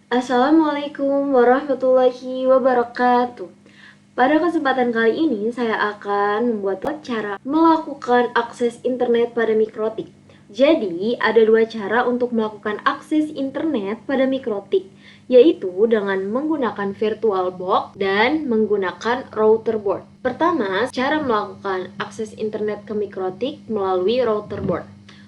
Assalamualaikum warahmatullahi wabarakatuh. Pada kesempatan kali ini saya akan membuat cara melakukan akses internet pada mikrotik. Jadi ada dua cara untuk melakukan akses internet pada mikrotik, yaitu dengan menggunakan VirtualBox dan menggunakan router board. Pertama, cara melakukan akses internet ke mikrotik melalui router board.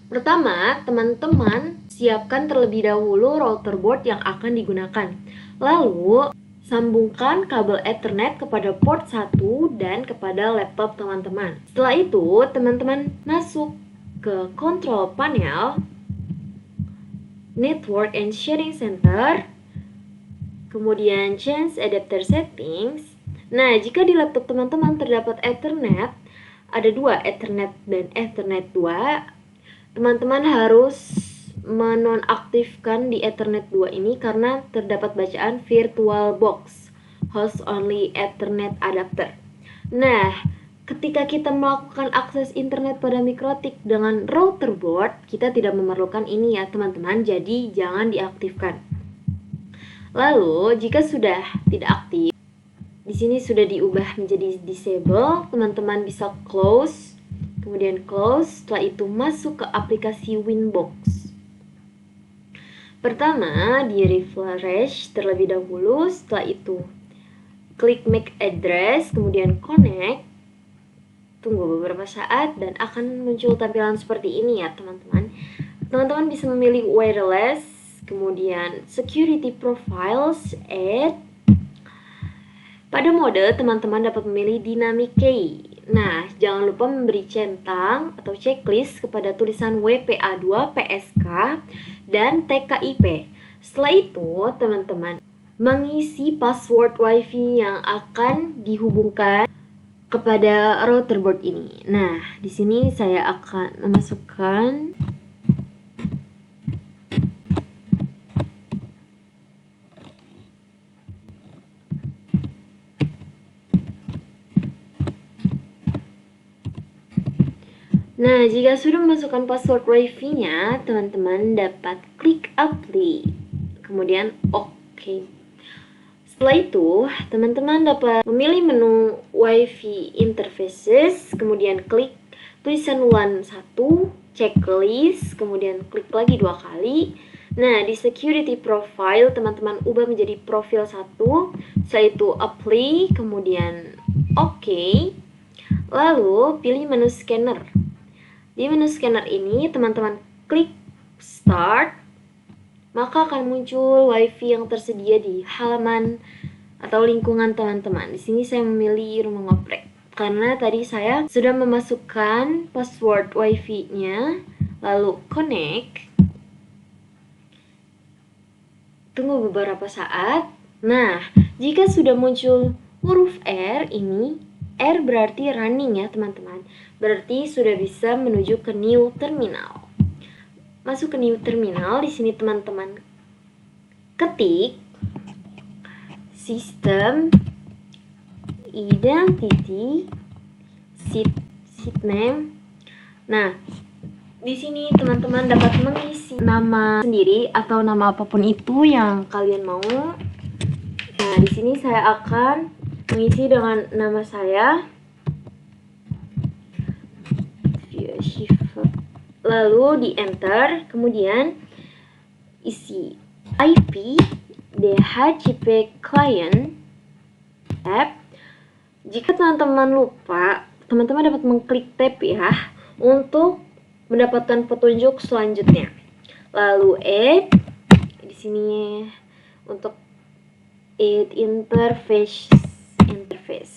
Pertama, teman-teman siapkan terlebih dahulu router board yang akan digunakan. Lalu, sambungkan kabel Ethernet kepada port 1 dan kepada laptop teman-teman. Setelah itu, teman-teman masuk ke control panel, Network and Sharing Center, kemudian change adapter settings. Nah, jika di laptop teman-teman terdapat Ethernet, ada dua, Ethernet dan Ethernet 2, teman-teman harus menonaktifkan di Ethernet 2 ini karena terdapat bacaan VirtualBox host only Ethernet adapter. Nah, ketika kita melakukan akses internet pada mikrotik dengan router board, kita tidak memerlukan ini ya teman-teman, jadi jangan diaktifkan. Lalu, jika sudah tidak aktif, di sini sudah diubah menjadi disable, teman-teman bisa close, kemudian close, setelah itu masuk ke aplikasi Winbox. Pertama, di refresh terlebih dahulu, setelah itu klik MAC address, kemudian connect, tunggu beberapa saat dan akan muncul tampilan seperti ini ya teman-teman. Teman-teman bisa memilih wireless, kemudian security profiles, add. Pada mode, teman-teman dapat memilih dynamic key. Nah, jangan lupa memberi centang atau checklist kepada tulisan WPA2 PSK dan TKIP. Setelah itu, teman-teman mengisi password WiFi yang akan dihubungkan kepada router board ini. Nah, di sini saya akan memasukkan Nah, jika sudah memasukkan password WiFi-nya, teman-teman dapat klik apply, kemudian OK. Setelah itu, teman-teman dapat memilih menu WiFi interfaces, kemudian klik tulisan LAN 1, checklist, kemudian klik lagi 2 kali. Nah, di security profile, teman-teman ubah menjadi profil 1, setelah itu apply, kemudian OK. Lalu, pilih menu scanner. Di menu scanner ini, teman-teman klik start, maka akan muncul WiFi yang tersedia di halaman atau lingkungan teman-teman. Di sini saya memilih rumah ngoprek karena tadi saya sudah memasukkan password WiFi-nya, lalu connect. Tunggu beberapa saat. Nah, jika sudah muncul huruf R ini, R berarti running ya teman-teman. Berarti sudah bisa menuju ke new terminal. Masuk ke new terminal, di sini teman-teman ketik system identity seat name. Nah, di sini teman-teman dapat mengisi nama sendiri atau nama apapun itu yang kalian mau. Nah, di sini saya akan mengisi dengan nama saya. Lalu di enter, kemudian isi IP DHCP client tab. Jika teman-teman lupa, teman-teman dapat mengklik tab ya untuk mendapatkan petunjuk selanjutnya. Lalu add, di sini untuk add interface.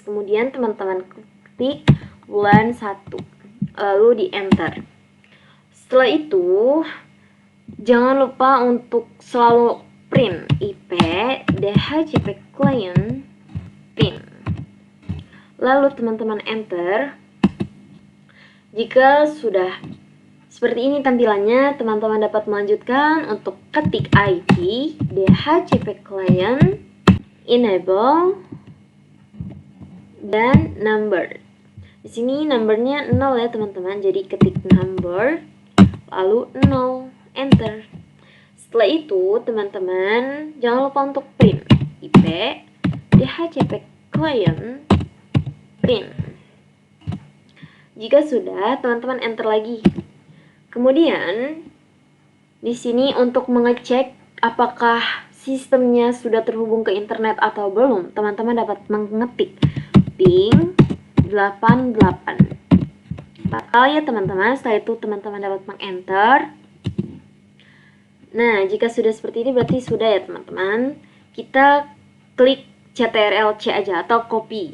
Kemudian teman-teman klik LAN 1, lalu di enter. Setelah itu, jangan lupa untuk selalu print IP DHCP client pin. Lalu teman-teman enter. Jika sudah seperti ini tampilannya, teman-teman dapat melanjutkan untuk ketik IP DHCP client, enable, dan number. Di sini numbernya 0 ya teman-teman, jadi ketik number lalu 0, enter. Setelah itu, teman-teman jangan lupa untuk print IP DHCP client print. Jika sudah, teman-teman enter lagi. Kemudian di sini untuk mengecek apakah sistemnya sudah terhubung ke internet atau belum, teman-teman dapat mengetik ping 88. Bakal ya teman-teman. Setelah itu teman-teman dapat meng-enter. Nah, jika sudah seperti ini berarti sudah ya teman-teman. Kita klik CTRL-C aja atau copy.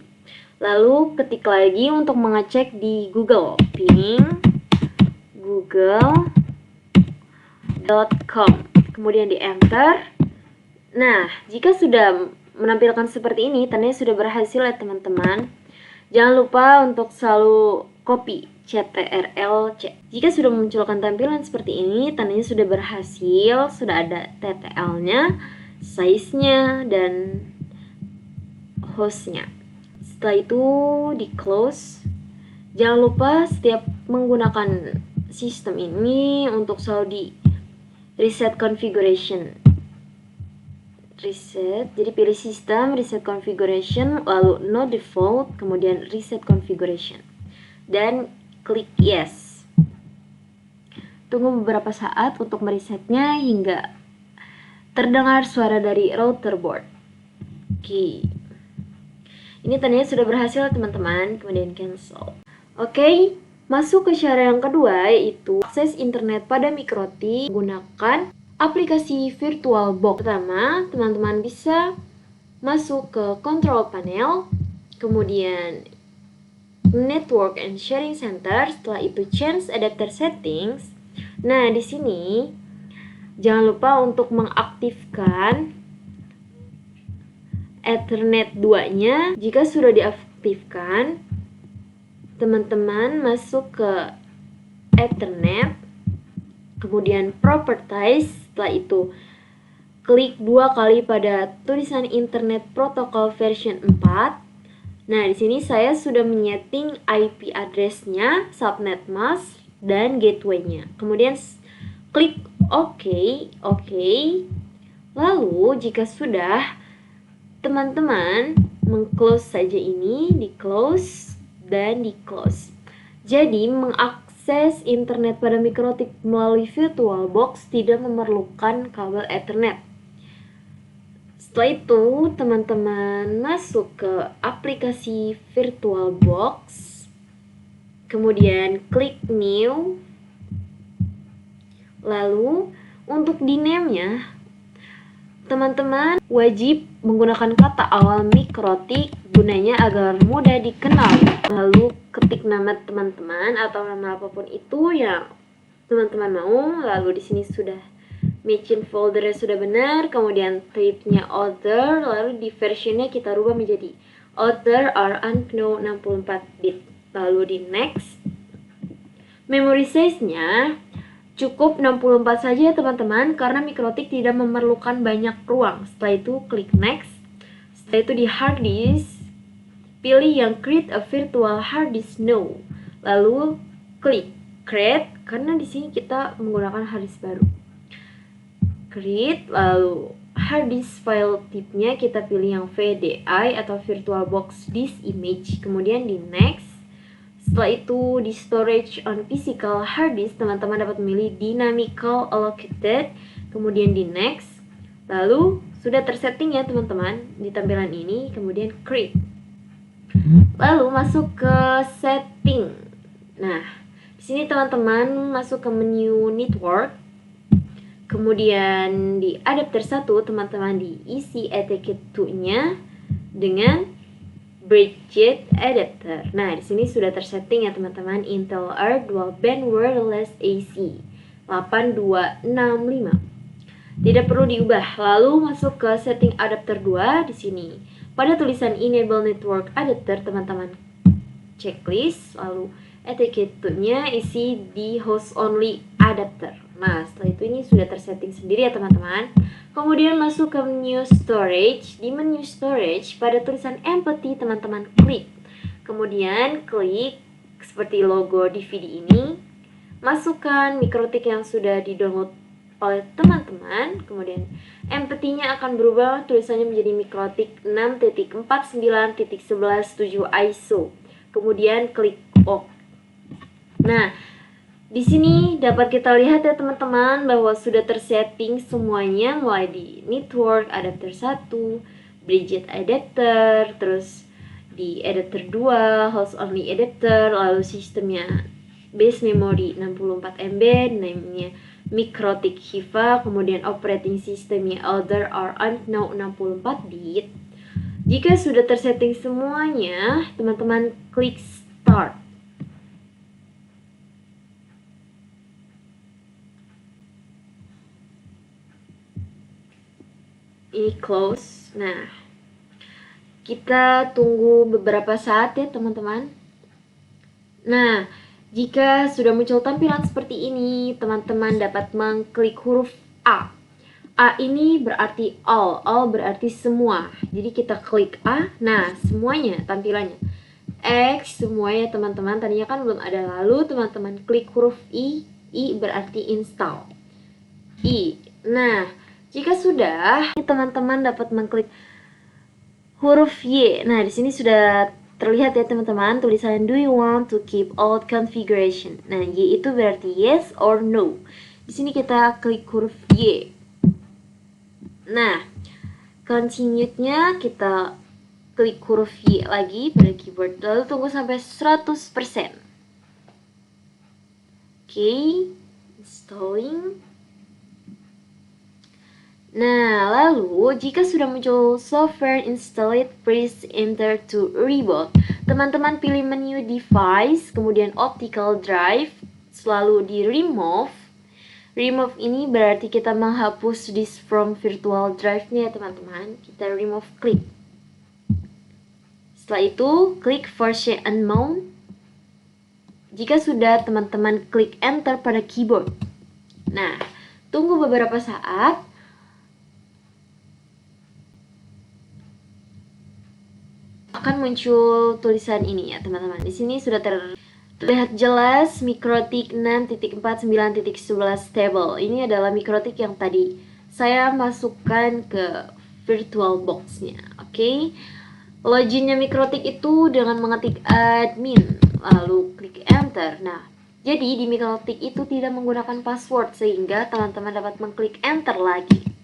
Lalu ketik lagi untuk mengecek di Google. Ping google.com. Kemudian di enter. Nah, jika sudah menampilkan seperti ini, tandanya sudah berhasil ya teman-teman. Jangan lupa untuk selalu copy CTRL-C. Jika sudah memunculkan tampilan seperti ini, tandanya sudah berhasil, sudah ada TTL-nya, size-nya, dan host-nya. Setelah itu di close. Jangan lupa setiap menggunakan sistem ini untuk selalu di reset configuration. Reset, jadi pilih sistem, reset configuration, lalu no default, kemudian reset configuration. Dan klik yes. Tunggu beberapa saat untuk meresetnya hingga terdengar suara dari router board. Oke. Ini tandanya sudah berhasil teman-teman. Kemudian cancel. Oke, masuk ke cara yang kedua, yaitu akses internet pada MikroTik menggunakan aplikasi VirtualBox. Pertama, teman-teman bisa masuk ke control panel, kemudian Network and Sharing Center, setelah itu change adapter settings. Nah, di sini jangan lupa untuk mengaktifkan Ethernet 2-nya. Jika sudah diaktifkan, teman-teman masuk ke Ethernet, kemudian Properties, setelah itu klik 2 kali pada tulisan Internet Protocol version 4. Nah, di sini saya sudah menyeting IP address-nya, subnet mask, dan gateway-nya. Kemudian klik OK. Lalu, jika sudah, teman-teman meng-close saja ini, di-close dan di-close. Jadi, mengakses internet pada MikroTik melalui VirtualBox tidak memerlukan kabel Ethernet. Setelah itu, teman-teman masuk ke aplikasi VirtualBox, kemudian klik New, lalu untuk di name-nya, teman-teman wajib menggunakan kata awal MikroTik gunanya agar mudah dikenal. Lalu ketik nama teman-teman atau nama apapun itu yang teman-teman mau. Lalu di sini sudah matching foldernya sudah benar, kemudian type-nya other, lalu di versionnya kita rubah menjadi other or unknown 64 bit. Lalu di next. Memory size-nya cukup 64 saja teman-teman, karena MikroTik tidak memerlukan banyak ruang. Setelah itu klik next. Setelah itu di hard disk, pilih yang create a virtual hard disk no. Lalu klik create, karena di sini kita menggunakan hard disk baru. Create, lalu hard disk file type-nya kita pilih yang VDI atau VirtualBox Disk Image. Kemudian di next. Setelah itu di storage on physical hard disk, teman-teman dapat memilih dynamical allocated. Kemudian di next. Lalu sudah tersetting ya teman-teman di tampilan ini. Kemudian create. Lalu masuk ke setting. Nah, di sini teman-teman masuk ke menu network. Kemudian di adapter 1 teman-teman diisi etiket 2-nya dengan bridge adapter. Nah, di sini sudah tersetting ya teman-teman, Intel R Dual Band Wireless AC 8265. Tidak perlu diubah. Lalu masuk ke setting adapter 2 di sini. Pada tulisan enable network adapter teman-teman checklist, lalu etiket 2-nya isi di host only adapter. Nah, setelah itu ini sudah tersetting sendiri ya teman-teman. Kemudian masuk ke menu storage. Di menu storage pada tulisan empty teman-teman klik. Kemudian klik seperti logo DVD ini. Masukkan MikroTik yang sudah di-download oleh teman-teman. Kemudian empty-nya akan berubah, tulisannya menjadi mikrotik 6.49.11.7 ISO. Kemudian klik OK. Nah, di sini dapat kita lihat ya teman-teman bahwa sudah tersetting semuanya, mulai di network adapter 1, bridget adapter, terus di adapter 2, host only adapter, lalu sistemnya base memory 64 MB, namanya mikrotik Hiva, kemudian operating systemnya other or unknown 64 bit. Jika sudah tersetting semuanya, teman-teman klik start. Ini close. Nah, kita tunggu beberapa saat ya teman-teman. Nah, jika sudah muncul tampilan seperti ini, teman-teman dapat mengklik huruf A. A ini berarti all berarti semua. Jadi kita klik A, nah semuanya tampilannya. X semuanya teman-teman, tadinya kan belum ada, lalu teman-teman klik huruf I berarti install. I. Nah, jika sudah, teman-teman dapat mengklik huruf Y. Nah, di sini sudah terlihat ya teman-teman tulisan do you want to keep old configuration. Nah, Y itu berarti yes or no. Di sini kita klik huruf Y. Nah, continue-nya kita klik huruf Y lagi pada keyboard, lalu tunggu sampai 100%. Oke, installing. Nah, lalu jika sudah muncul software installed, press enter to reboot. Teman-teman pilih menu device, kemudian optical drive, selalu di remove. Remove ini berarti kita menghapus disk from virtual drive-nya ya teman-teman. Kita remove, klik. Setelah itu, klik version unknown. Jika sudah, teman-teman klik enter pada keyboard. Nah, tunggu beberapa saat. Akan muncul tulisan ini ya teman-teman. Di sini sudah terlihat jelas mikrotik 6.49.11 stable. Ini adalah mikrotik yang tadi saya masukkan ke virtual box-nya. Oke. Loginnya mikrotik itu dengan mengetik admin lalu klik enter. Nah, jadi di mikrotik itu tidak menggunakan password sehingga teman-teman dapat mengklik enter lagi.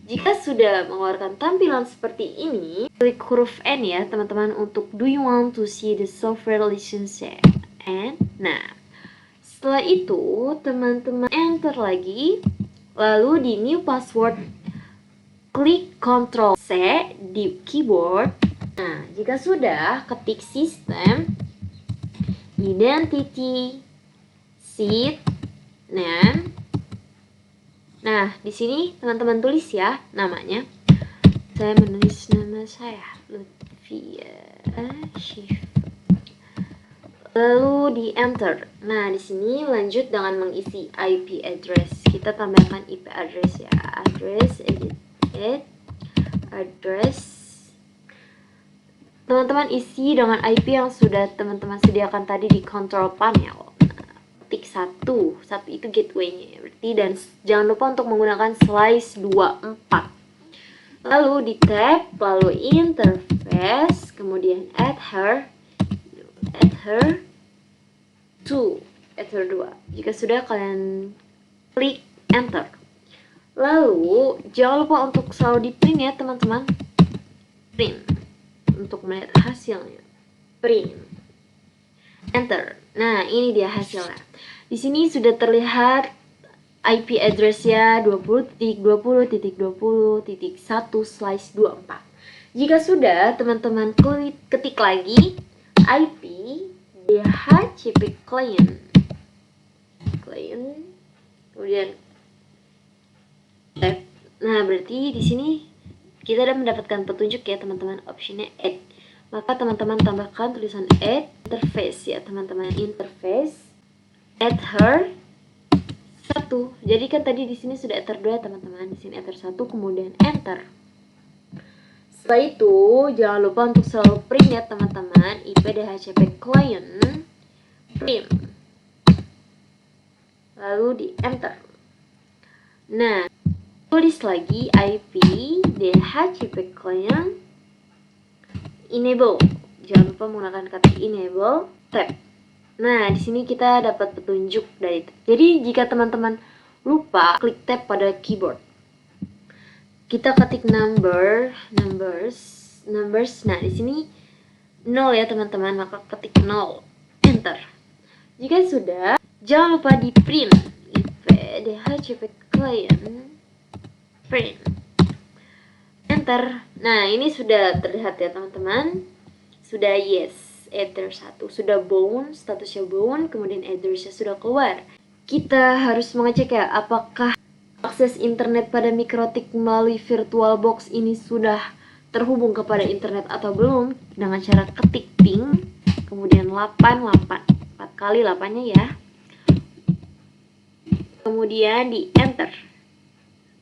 Jika sudah mengeluarkan tampilan seperti ini, klik huruf N ya teman-teman untuk do you want to see the software license N. Nah, setelah itu teman-teman enter lagi, lalu di new password klik Ctrl C di keyboard. Nah, jika sudah, ketik system identity seed name. Nah, di sini teman-teman tulis ya namanya. Saya menulis nama saya, Lutfia Syifa. Lalu di enter. Nah, di sini lanjut dengan mengisi IP address. Kita tambahkan IP address ya. Address, edit, address. Teman-teman isi dengan IP yang sudah teman-teman sediakan tadi di control panel. Tik 1 itu gateway-nya berarti, dan jangan lupa untuk menggunakan slice 24. Lalu di tab, lalu interface, kemudian add her 2. Jika sudah, kalian klik enter. Lalu jangan lupa untuk selalu di print ya teman-teman. Print untuk melihat hasilnya. Print. Enter. Nah, ini dia hasilnya. Di sini sudah terlihat IP address-nya 20.20.20.1/24. Jika sudah, teman-teman ketik lagi IP DHCP client. Kemudian tab. Nah, berarti di sini kita sudah mendapatkan petunjuk ya teman-teman, optionnya add. Maka teman-teman tambahkan tulisan add interface ya teman-teman, interface add her 1. Jadi kan tadi di sini sudah enter 2 teman-teman, di sini enter 1 kemudian enter. Setelah itu jangan lupa untuk selalu print ya teman-teman, IP DHCP client print. Lalu di enter. Nah, tulis lagi IP DHCP client enable. Jangan lupa menggunakan kata enable tab. Nah, di sini kita dapat petunjuk dari tab. Jadi jika teman-teman lupa, klik tab pada keyboard. Kita ketik numbers. Nah, di sini 0 ya teman-teman, maka ketik 0, enter. Jika sudah, jangan lupa di print IP DHCP client print, enter. Nah, ini sudah terlihat ya teman-teman, sudah yes, header 1 sudah bound, statusnya bound, kemudian headersnya sudah keluar. Kita harus mengecek ya, apakah akses internet pada Mikrotik melalui VirtualBox ini sudah terhubung kepada internet atau belum, dengan cara ketik ping, kemudian 4 kali 8-nya ya, kemudian di enter.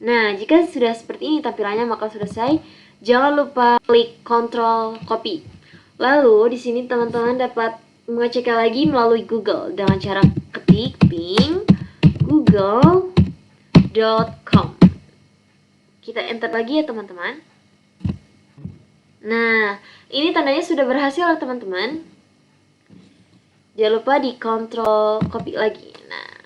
Nah, jika sudah seperti ini tampilannya maka selesai. Jangan lupa klik Ctrl copy. Lalu di sini teman-teman dapat mengeceknya lagi melalui Google dengan cara ketik ping google.com. Kita enter lagi ya teman-teman. Nah, ini tandanya sudah berhasil ya teman-teman. Jangan lupa di Ctrl copy lagi. Nah,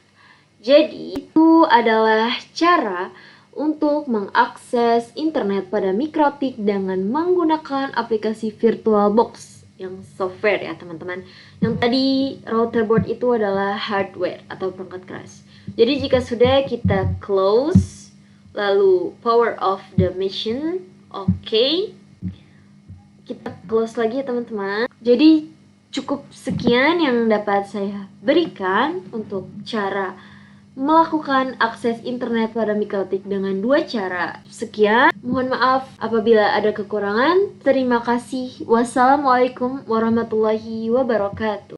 jadi itu adalah cara untuk mengakses internet pada Mikrotik dengan menggunakan aplikasi VirtualBox yang software ya teman-teman. Yang tadi router board itu adalah hardware atau perangkat keras. Jadi jika sudah, kita close, lalu power off the machine, oke. Kita close lagi ya teman-teman. Jadi cukup sekian yang dapat saya berikan untuk cara melakukan akses internet pada Mikrotik dengan 2 cara. Sekian, mohon maaf apabila ada kekurangan. Terima kasih. Wassalamualaikum warahmatullahi wabarakatuh.